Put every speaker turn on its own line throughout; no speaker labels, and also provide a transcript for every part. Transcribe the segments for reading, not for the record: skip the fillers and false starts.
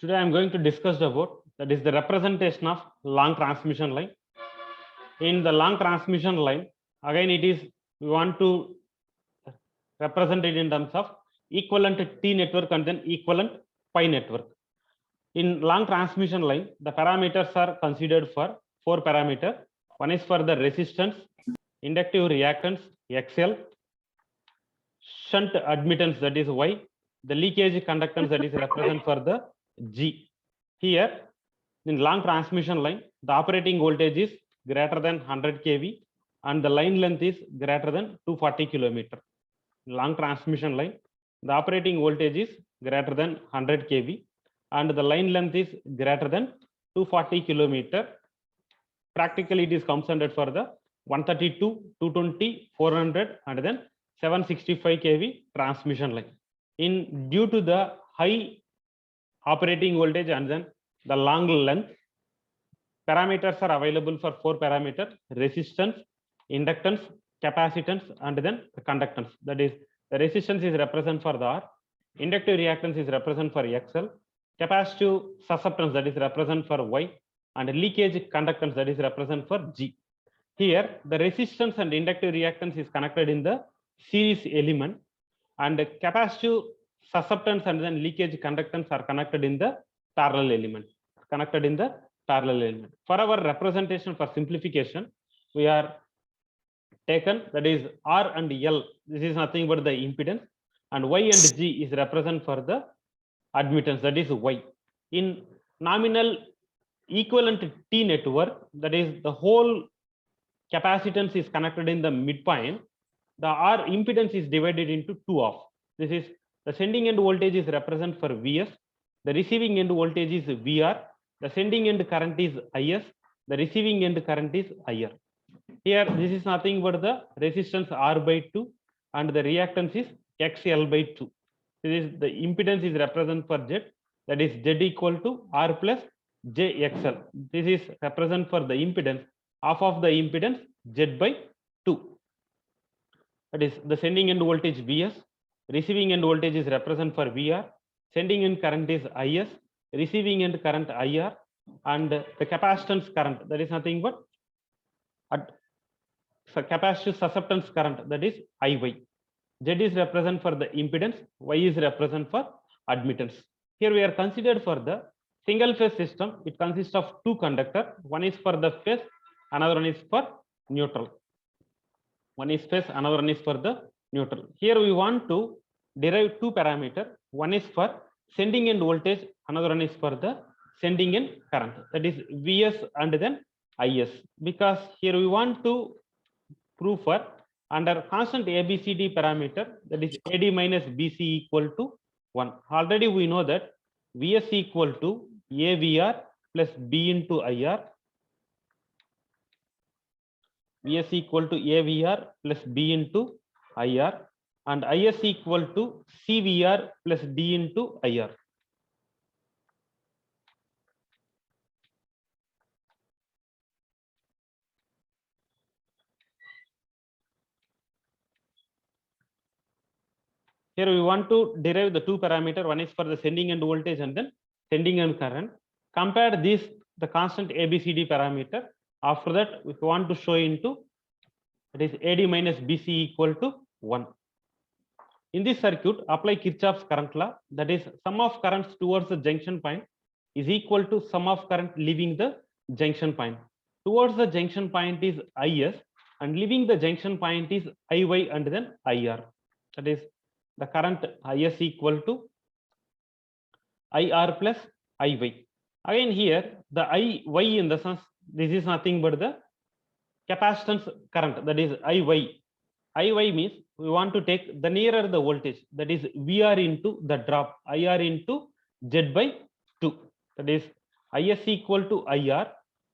Today I am going to discuss about that is the representation of long transmission line. In the long transmission line, again it is we want to represent it in terms of equivalent T network and then equivalent pi network. In long transmission line, the parameters are considered for 4 parameters. One is for the resistance, inductive reactance XL, shunt admittance that is Y, the leakage conductance that is represented for the G. Here in long transmission line, the operating voltage is greater than 100 kV and the line length is greater than 240 km. Long transmission line, the operating voltage is greater than 100 kV and the line length is greater than 240 km. Practically it is considered for the 132, 220, 400 and then 765 kV transmission line. Due to the high operating voltage and then the long length, parameters are available for 4 parameters: resistance, inductance, capacitance and then the conductance. That is, the resistance is represented for the R, inductive reactance is represented for XL, capacitive susceptance that is represented for Y, and leakage conductance that is represented for G. Here the resistance and inductive reactance is connected in the series element and capacitive susceptance and then leakage conductance are connected in the parallel element. For our representation, for simplification, we are taken that is R and L. This is nothing but the impedance, and Y and G is represented for the admittance, that is Y. In nominal equivalent T network, that is the whole capacitance is connected in the midpoint, the R impedance is divided into 2 of. This is the sending end voltage is represented for Vs, the receiving end voltage is Vr, the sending end current is Is, the receiving end current is Ir. Here this is nothing but the resistance R by 2 and the reactance is XL by 2. This is the impedance is represented for Z, that is Z equal to R plus JXL. This is represent for the impedance, half of the impedance Z by 2. That is the sending end voltage Vs, receiving end voltage is represented for Vr, sending end current is Is, receiving end current Ir, and the capacitance current, that is nothing but capacitive susceptance current, that is Iy. Z is represented for the impedance, Y is represented for admittance. Here we are considered for the single phase system. It consists of 2 conductors. One is for the phase, another one is for neutral. One is phase, another one is for the neutral. Here we want to derive 2 parameters. One is for sending end voltage, another one is for the sending end current, that is Vs and then Is. Because here we want to prove for under constant ABCD parameter, that is AD minus BC equal to 1. Already we know that Vs equal to AVR plus B into IR. Vs equal to AVR plus B into IR and Is equal to CVR plus D into IR. Here we want to derive the 2 parameters. One is for the sending end voltage and then sending end current. Compare this the constant ABCD parameter. After that, if you want to show into, that is AD minus BC equal to 1. In this circuit, apply Kirchhoff's current law. That is, sum of currents towards the junction point is equal to sum of current leaving the junction point. Towards the junction point is Is and leaving the junction point is Iy and then Ir. That is the current Is equal to IR plus Iy. Again here the Iy in the sense, this is nothing but the capacitance current, that is Iy. Iy means we want to take the nearer the voltage, that is Vr into the drop Ir into Z by 2. That is Is equal to Ir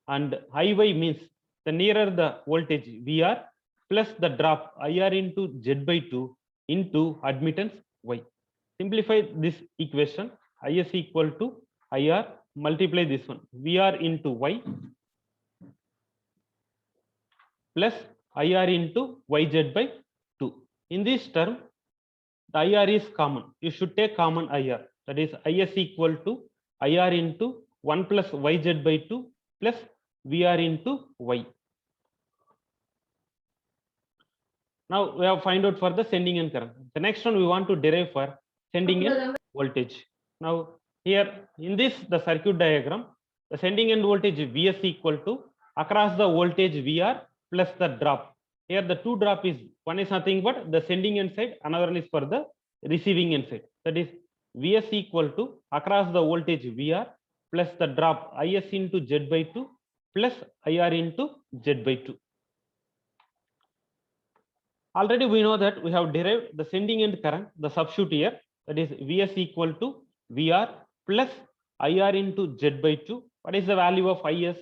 and Iy means the nearer the voltage Vr plus the drop Ir into Z by 2 into admittance Y. Simplify this equation. Is equal to Ir, multiply this one Vr into Y plus Ir into Yz by 2. In this term, the IR is common. You should take common IR. That is Is equal to IR into 1 plus YZ by 2 plus VR into Y. Now we have find out for the sending end current. The next one we want to derive for sending end voltage. Now here in this the circuit diagram, the sending end voltage Vs equal to across the voltage VR plus the drop. Here the two drop is one is nothing but the sending end side, another one is for the receiving end side. That is Vs equal to across the voltage VR plus the drop Is into Z by 2 plus IR into Z by 2. Already we know that we have derived the sending end current, the substitute here, that is Vs equal to VR plus IR into Z by 2. What is the value of Is?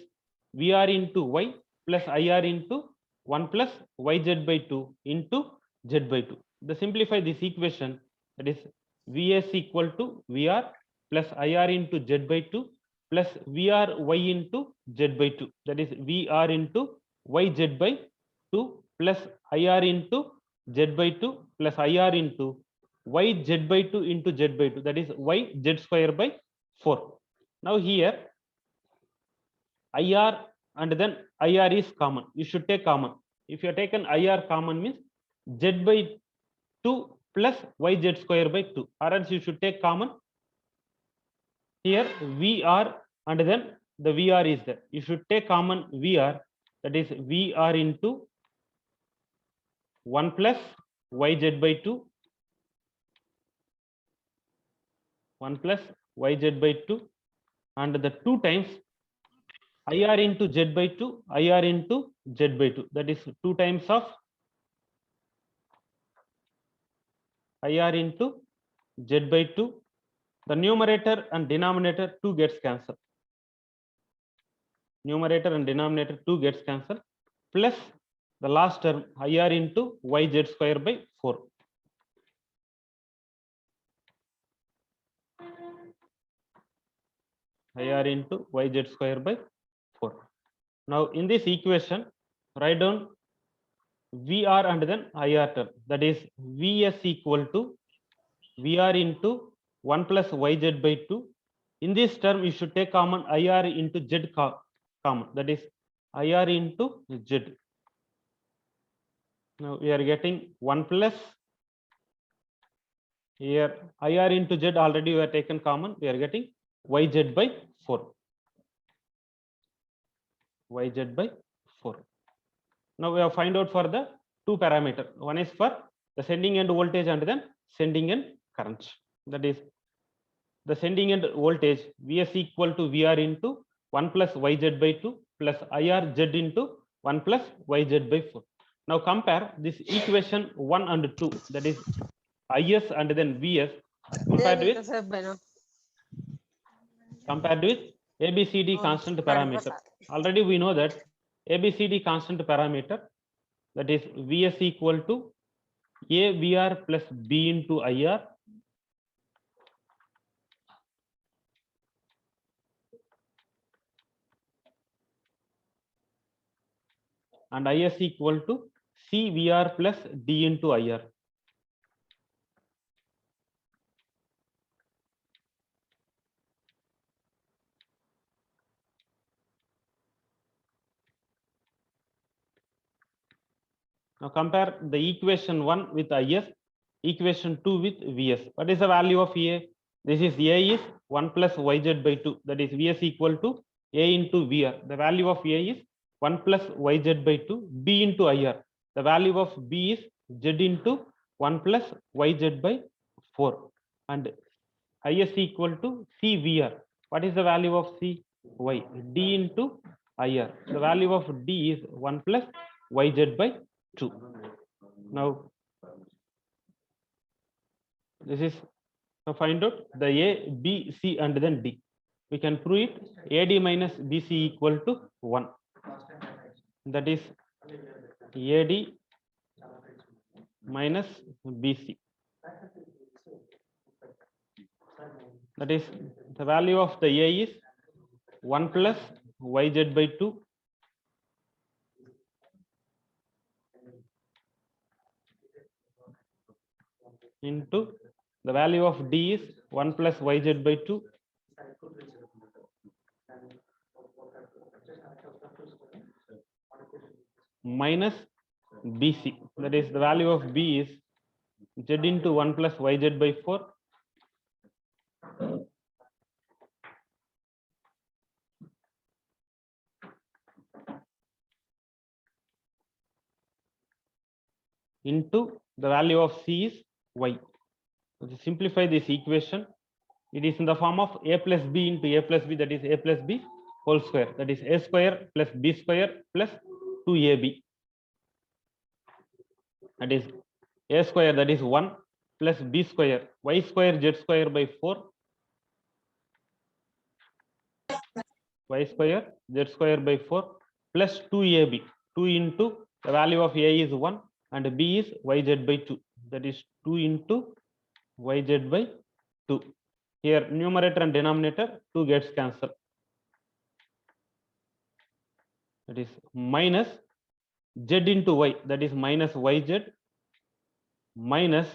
VR into Y plus IR into 1 plus YZ by 2 into Z by 2. To simplify this equation, that is Vs equal to VR plus IR into Z by 2 plus VR Y into Z by 2. That is VR into YZ by 2 plus IR into Z by 2 plus IR into Y Z by 2 into Z by 2. That is Y Z square by 4. Now here IR and then IR is common. You should take common. If you have taken IR common means Z by 2 plus YZ square by 2. Or else you should take common. Here VR and then the VR is there. You should take common VR. That is VR into 1 plus YZ by 2. 1 plus YZ by 2. And the 2 times IR into Z by 2, IR into Z by 2. That is 2 times of IR into Z by 2. The numerator and denominator 2 gets cancelled. Numerator and denominator 2 gets cancelled. Plus the last term IR into YZ square by 4. IR into YZ square by 4. Now in this equation, write down VR and then IR term. That is Vs equal to VR into 1 plus YZ by 2. In this term, you should take common IR into Z common. That is IR into Z. Now we are getting 1 plus here IR into Z already we are taken common. We are getting YZ by 4. YZ by 4. Now we have find out for the 2 parameter. One is for the sending end voltage and then sending end current. That is the sending end voltage Vs equal to VR into 1 plus YZ by 2 plus IR Z into 1 plus YZ by 4. Now compare this equation 1 and 2, that is Is and then Vs compared with ABCD constant parameter. Already we know that ABCD constant parameter, that is Vs equal to A VR plus B into IR and Is equal to C VR plus D into IR. Now compare the equation 1 with Is, equation 2 with Vs. What is the value of A? This is A is 1 plus YZ by 2. That is Vs equal to A into VR. The value of A is 1 plus YZ by 2. B into IR. The value of B is Z into 1 plus YZ by 4. And Is equal to CVR. What is the value of C? Y. D into IR. The value of D is 1 plus YZ by 2. Now this is to find out the A, B, C and then D. We can prove it. AD minus BC equal to 1. That is AD minus BC. That is the value of the A is 1 plus YZ by 2 into the value of D is 1 plus YZ by 2 minus BC. That is the value of B is Z into 1 plus YZ by 4 into the value of C is Y. To simplify this equation, it is in the form of A plus B into A plus B, that is A plus B whole square, that is A square plus B square plus 2AB. That is A square, that is 1 plus B square, Y square Z square by 4, Y square Z square by 4 plus 2AB. 2 into the value of A is 1 and B is YZ by 2. That is 2 into YZ by 2. Here numerator and denominator 2 gets cancelled. That is minus Z into Y, that is minus YZ minus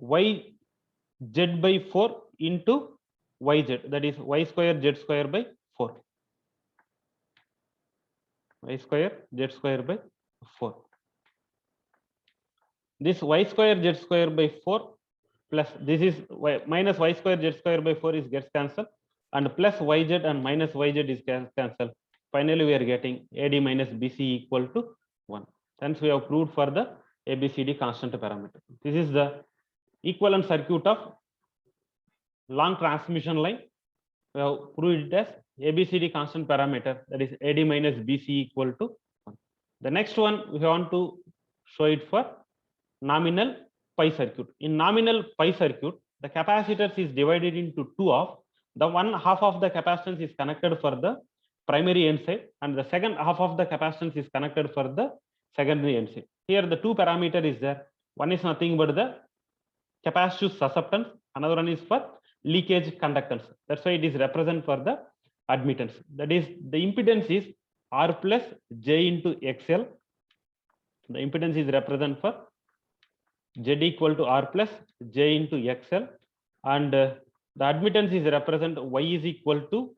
YZ by 4 into YZ, that is Y square Z square by 4. Y square Z square by 4. This Y square Z square by 4 plus this is minus Y square Z square by 4 is gets cancelled, and plus YZ and minus YZ is cancelled. Finally, we are getting AD minus BC equal to 1. Hence, we have proved for the ABCD constant parameter. This is the equivalent circuit of long transmission line. We have proved it as ABCD constant parameter, that is AD minus BC equal to 1. The next one we want to show it for nominal pi circuit. In nominal pi circuit, the capacitors is divided into two of the one half of the capacitance is connected for the primary end side and the second half of the capacitance is connected for the secondary end side. Here the two parameter is there. One is nothing but the capacitive susceptance, another one is for leakage conductance. That's why it is represent for the admittance. That is the impedance is R plus J into XL. The impedance is represent for Z equal to R plus J into XL, and the admittance is represent Y is equal to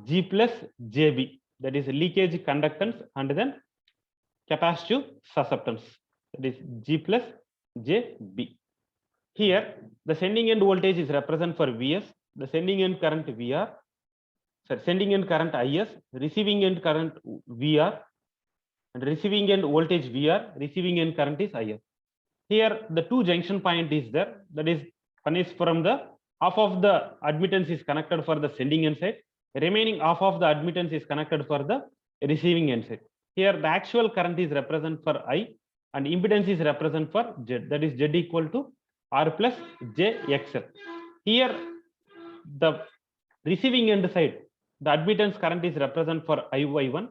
G plus JB, that is leakage conductance and then capacitive susceptance, that is G plus JB. Here the sending end voltage is represent for Vs, the sending end current VR, sending end current IS, receiving end current VR, and receiving end voltage VR, receiving end current is IS. Here the two junction point is there, that is one is from the half of the admittance is connected for the sending end side, remaining half of the admittance is connected for the receiving end side. Here the actual current is represent for I and impedance is represent for Z, that is Z equal to R plus J XL. Here the receiving end side, the admittance current is represent for IY1,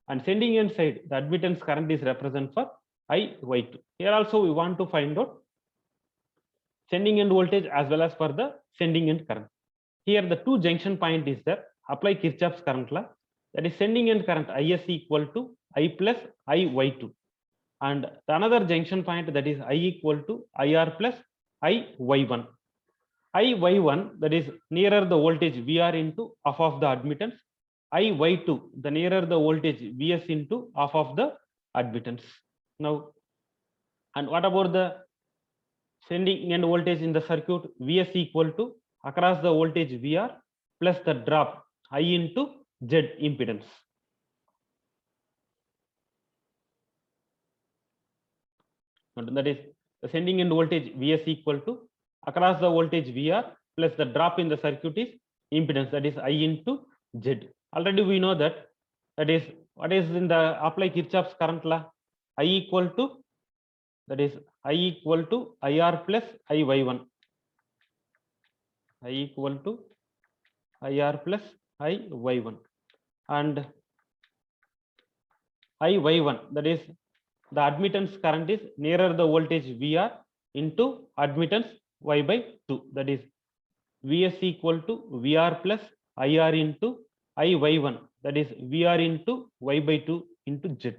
and sending end side, the admittance current is represent for IY2. Here also we want to find out sending end voltage as well as for the sending end current. Here the two junction point is there. Apply Kirchhoff's current law. That is sending end current IS equal to I plus IY2, and the another junction point, that is I equal to IR plus IY1. IY1, that is nearer the voltage VR into half of the admittance. IY2, the nearer the voltage Vs into half of the admittance. Now, and what about the sending end voltage in the circuit? Vs equal to across the voltage VR plus the drop I into Z impedance. And that is the sending end voltage Vs equal to across the voltage VR plus the drop in the circuit is impedance, that is I into Z. Already we know that, that is what is in the apply Kirchhoff's current law. I equal to, that is I equal to IR plus IY1. I equal to IR plus IY1, and IY1, that is the admittance current is nearer the voltage VR into admittance Y by 2, that is Vs equal to VR plus IR into IY1, that is VR into Y by 2 into Z.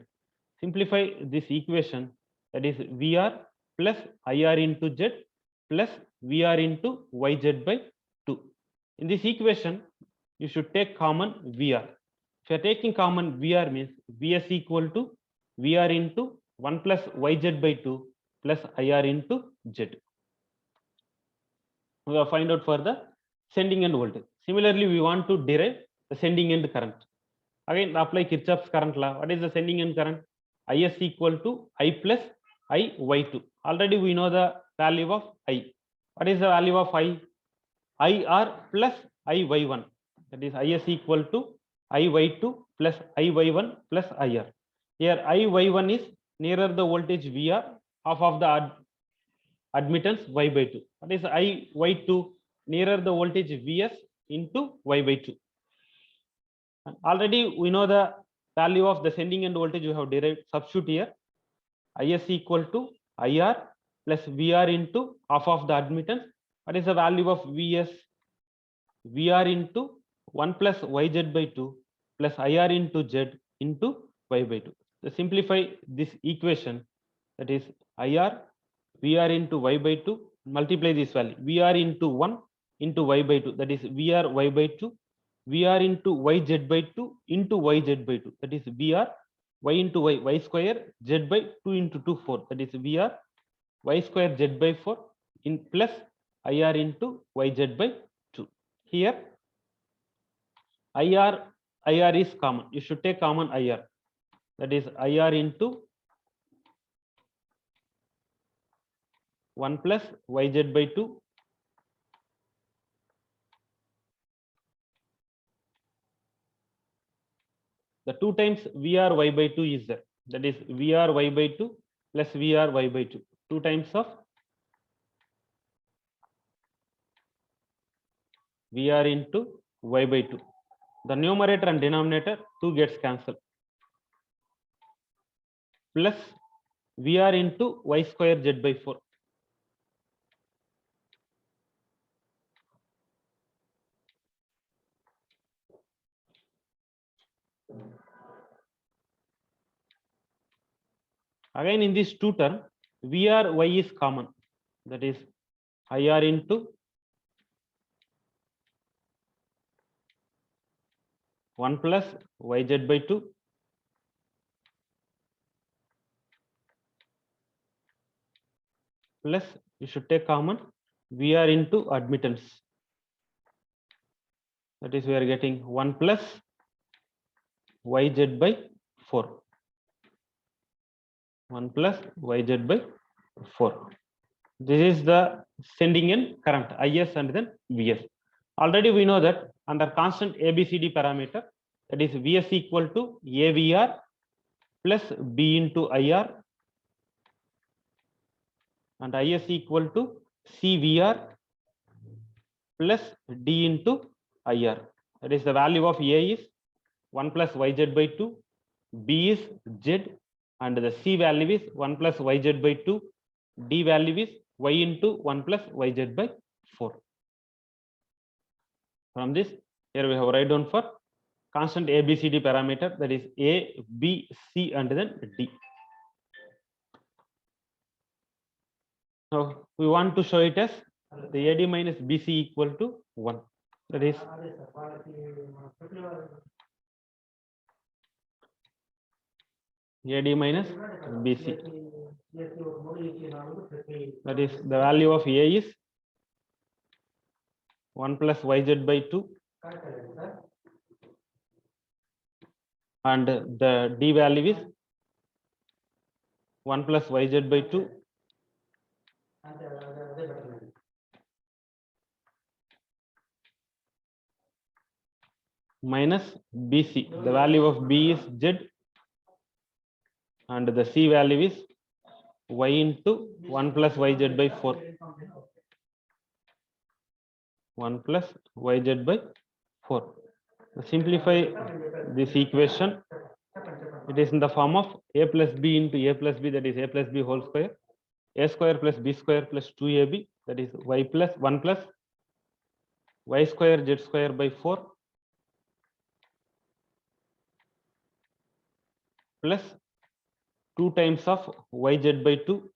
Simplify this equation, that is VR plus IR into Z plus VR into YZ by 2. In this equation, you should take common VR. If you are taking common VR means Vs equal to VR into 1 plus Yz by 2 plus IR into Z. We will find out for the sending end voltage. Similarly, we want to derive the sending end current. Again, apply Kirchhoff's current law. What is the sending end current? Is equal to I plus Iy2. Already we know the value of I. What is the value of I? IR plus Iy1. That is Is equal to Iy2 plus Iy1 plus IR. Here Iy1 is nearer the voltage VR, half of the admittance Y by 2. What is Iy2? Nearer the voltage Vs into Y by 2. Already we know the value of the sending end voltage we have derived. Substitute here. Is equal to IR plus VR into half of the admittance. What is the value of Vs? VR into 1 plus Yz by 2 plus IR into Z into Y by 2. To simplify this equation, that is IR VR into Y by 2, multiply this value. VR into 1 into Y by 2, that is VR Y by 2. VR into Yz by 2 into Yz by 2, that is VR Y into Y square Z by 2 into 2, 4, that is VR Y square Z by 4 in plus IR into Yz by 2. Here IR is common. You should take common IR. That is IR into 1 plus Yz by 2 the 2 times VR Y by 2 is there. That is VR Y by 2 plus VR Y by 2. 2 times of VR into Y by 2. The numerator and denominator 2 gets cancelled. Plus VR into Y square Z by 4. Again, in this two term, VR Y is common. That is IR into 1 plus Yz by 2 plus you should take common VR into admittance. That is we are getting 1 plus Yz by 4. 1 plus Yz by 4. This is the sending end current Is and then Vs. Already we know that under constant ABCD parameter, that is Vs equal to AVR plus B into IR and Is equal to CVR plus D into IR. That is the value of A is 1 plus Yz by 2, B is Z, and the C value is 1 plus Yz by 2, D value is Y into 1 plus Yz by 4. From this, here we have write down for constant ABCD parameter, that is A, B, C, and then D. So we want to show it as the AD minus BC equal to 1. That is AD minus BC. That is the value of A is 1 plus Yz by 2 and the D value is 1 plus Yz by 2 minus BC. The value of B is Z and the C value is Y into 1 plus Yz by 4. 1 plus Yz by 4. Simplify this equation. It is in the form of A plus B into A plus B, that is A plus B whole square. A square plus B square plus 2AB, that is Y plus 1 plus Y square Z square by 4 plus 2 times of Yz by 2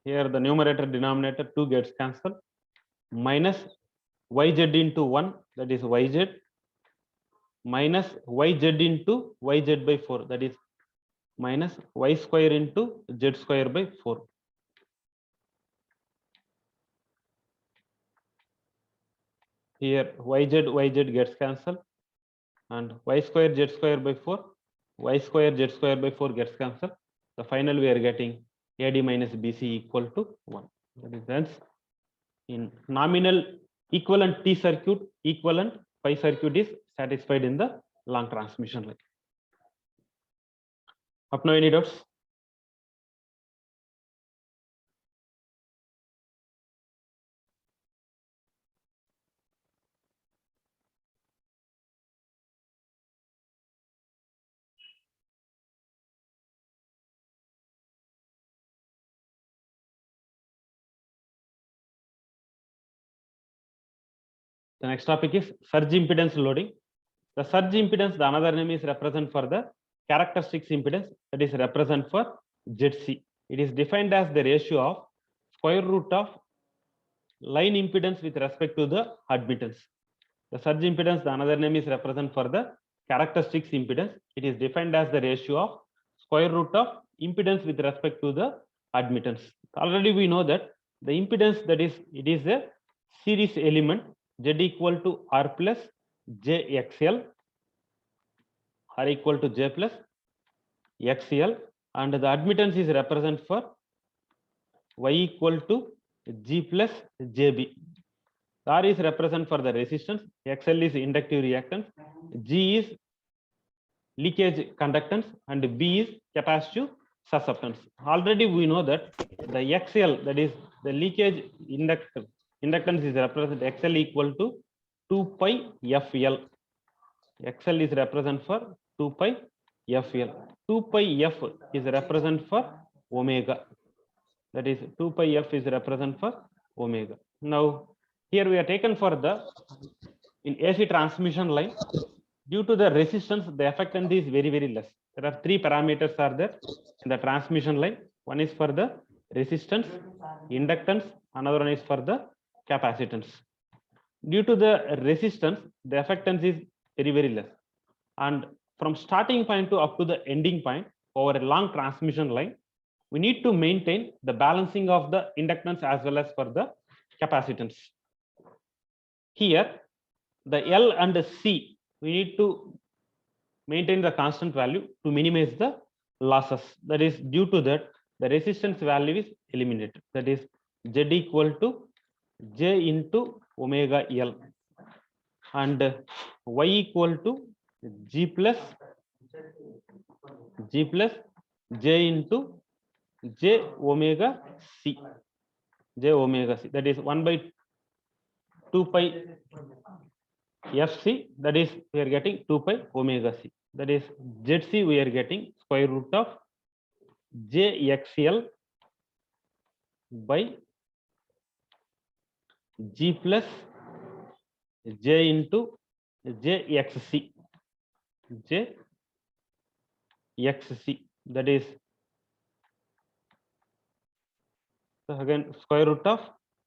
Here the numerator denominator 2 gets cancelled, minus yz into 1, that is yz, minus yz into yz by 4, that is minus y square into z square by 4. Here yz gets cancelled, and y square z square by 4, y square z square by 4 gets cancelled. The final we are getting AD minus BC equal to 1. That is hence in nominal equivalent T circuit, equivalent pi circuit is satisfied in the long transmission line. Up now, any doubts? The next topic is surge impedance loading. The surge impedance, the another name is represent for the characteristics impedance, that is represent for ZC. It is defined as the ratio of square root of line impedance with respect to the admittance. The surge impedance, the another name is represent for the characteristics impedance. It is defined as the ratio of square root of impedance with respect to the admittance. Already we know that the impedance, that is, it is a series element, Z equal to R plus JXL, R equal to J plus XL, and the admittance is represent for Y equal to G plus JB. R is represent for the resistance, XL is inductive reactance, G is leakage conductance, and B is capacitive susceptance. Already we know that the XL, that is the leakage inductance is represent XL equal to 2 pi FL. XL is represent for 2 pi FL. 2 pi F is represent for omega. That is 2 pi F is represent for omega. Now here we are taken for the in AC transmission line, due to the resistance, the effectance is very, very less. There are 3 parameters are there in the transmission line. One is for the resistance, inductance, another one is for the capacitance. Due to the resistance, the effectance is very, very less. And from starting point to up to the ending point over a long transmission line, we need to maintain the balancing of the inductance as well as for the capacitance. Here, the L and the C, we need to maintain the constant value to minimize the losses. That is, due to that, the resistance value is eliminated. That is Z equal to J into omega L, and Y equal to G plus J into J omega C. J omega C. That is 1 by 2 pi FC, that is we are getting 2 pi omega C. That is ZC, we are getting square root of JXL by G plus J into JXC. JXC, that is again square root of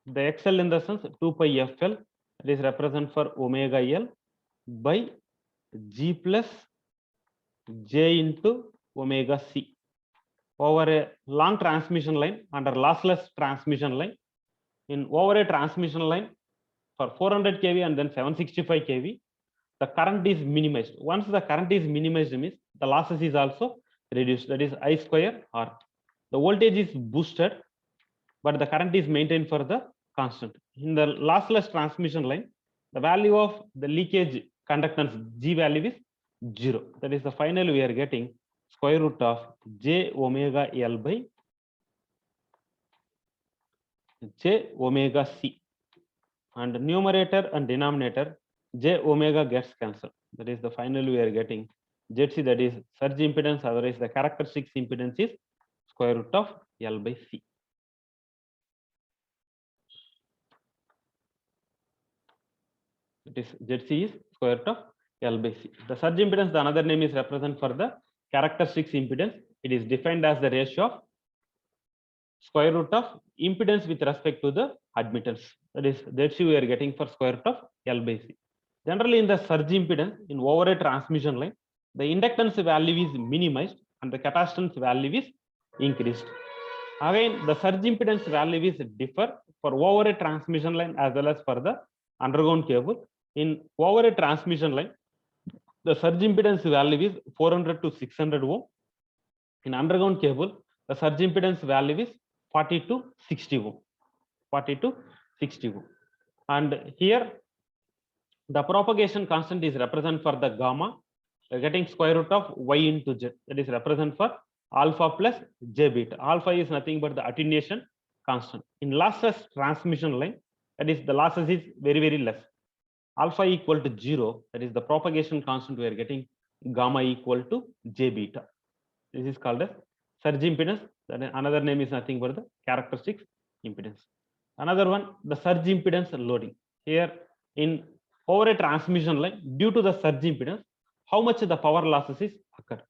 the XL in the sense 2 pi FL, it is represent for omega L by G plus J into omega C. Over a long transmission line, under lossless transmission line, in over a transmission line for 400 kV and then 765 kV, the current is minimized. Once the current is minimized, means the losses is also reduced. That is I square R. The voltage is boosted, but the current is maintained for the constant. In the lossless transmission line, the value of the leakage conductance G value is 0. That is the final we are getting square root of J omega L by J omega C, and numerator and denominator J omega gets cancelled. That is the final we are getting ZC, that is surge impedance, otherwise the characteristics impedance is square root of L by C. It is ZC is square root of L by C. The surge impedance, the another name is represent for the characteristics impedance. It is defined as the ratio of square root of impedance with respect to the admittance. That is, that's we are getting for square root of L by C. Generally, in the surge impedance in over a transmission line, the inductance value is minimized and the capacitance value is increased. Again, the surge impedance value is differ for over a transmission line as well as for the underground cable. In over a transmission line, the surge impedance value is 400 to 600 ohm. In underground cable, the surge impedance value is 40 to 60 ohm. 40 to 60 ohm. And here, the propagation constant is represented for the gamma. We are getting square root of y into z. That is represent for alpha plus j beta. Alpha is nothing but the attenuation constant. In lossless transmission line, that is the losses is very, very less. Alpha equal to 0, that is the propagation constant, we are getting gamma equal to j beta. This is called as surge impedance. Another name is nothing but the characteristic impedance. Another one, the surge impedance loading. Here in over a transmission line, due to the surge impedance, how much the power losses is occur.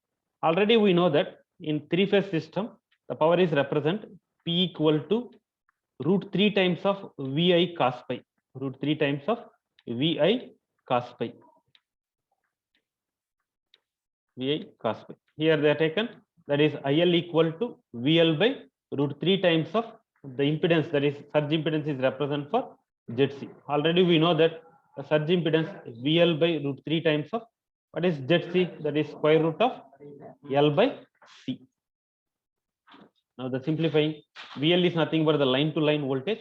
Already we know that in three-phase system, the power is represent P equal to root 3 times of VI cos pi. Root 3 times of VI cos pi. VI cos pi. Here they are taken, that is IL equal to VL by root 3 times of the impedance, that is surge impedance is represent for ZC. Already we know that the surge impedance VL by root 3 times of what is ZC, that is square root of L by C. Now the simplifying, VL is nothing but the line to line voltage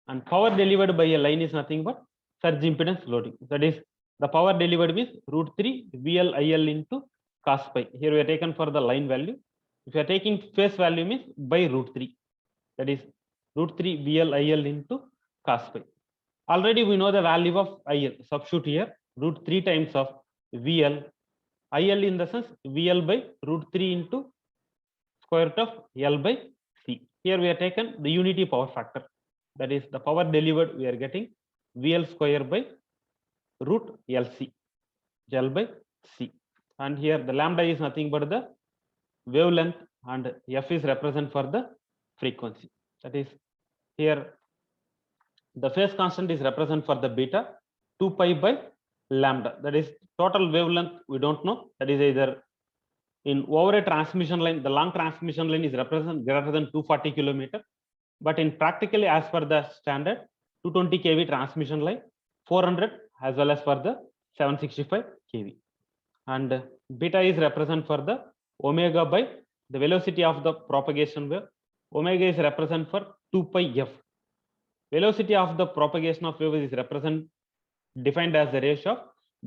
and power delivered by a line is nothing but surge impedance loading. That is the power delivered means root 3 VL IL into cos pi. Here we are taken for the line value. If you are taking phase value means by root 3. That is root 3 VL IL into cos pi. Already we know the value of IL. Substitute here root 3 times of VL. IL in the sense VL by root 3 into square root of L by C. Here we are taken the unity power factor. That is the power delivered we are getting VL square by root LC. L by C. And here the lambda is nothing but the wavelength and F is represent for the frequency. That is here the phase constant is represent for the beta 2 pi by lambda. That is total wavelength we don't know. That is either in over a transmission line, the long transmission line is represent greater than 240 kilometer. But in practically as per the standard 220 kV transmission line, 400 as well as for the 765 kV. And beta is represent for the omega by the velocity of the propagation wave. Omega is represent for 2 pi f. Velocity of the propagation of wave is represent defined as the ratio of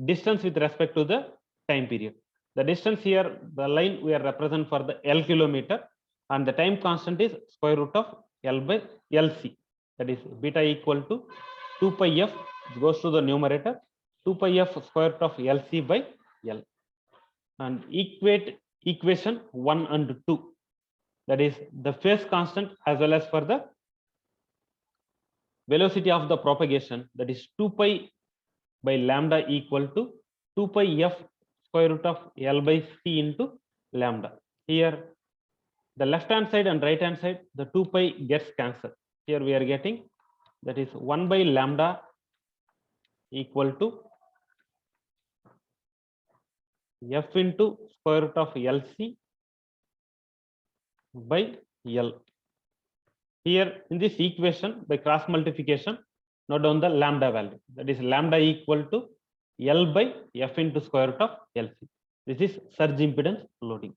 distance with respect to the time period. The distance here, the line we are represent for the L kilometer and the time constant is square root of L by LC. That is beta equal to 2 pi f, it goes to the numerator, 2 pi f square root of LC by L. And equate equation 1 and 2. That is the phase constant as well as for the velocity of the propagation, that is 2 pi by lambda equal to 2 pi f square root of L by C into lambda. Here the left hand side and right hand side, the 2 pi gets cancelled. Here we are getting that is 1 by lambda equal to f into square root of LC by L. Here in this equation by cross multiplication, note down the lambda value. That is lambda equal to L by f into square root of LC. This is surge impedance loading.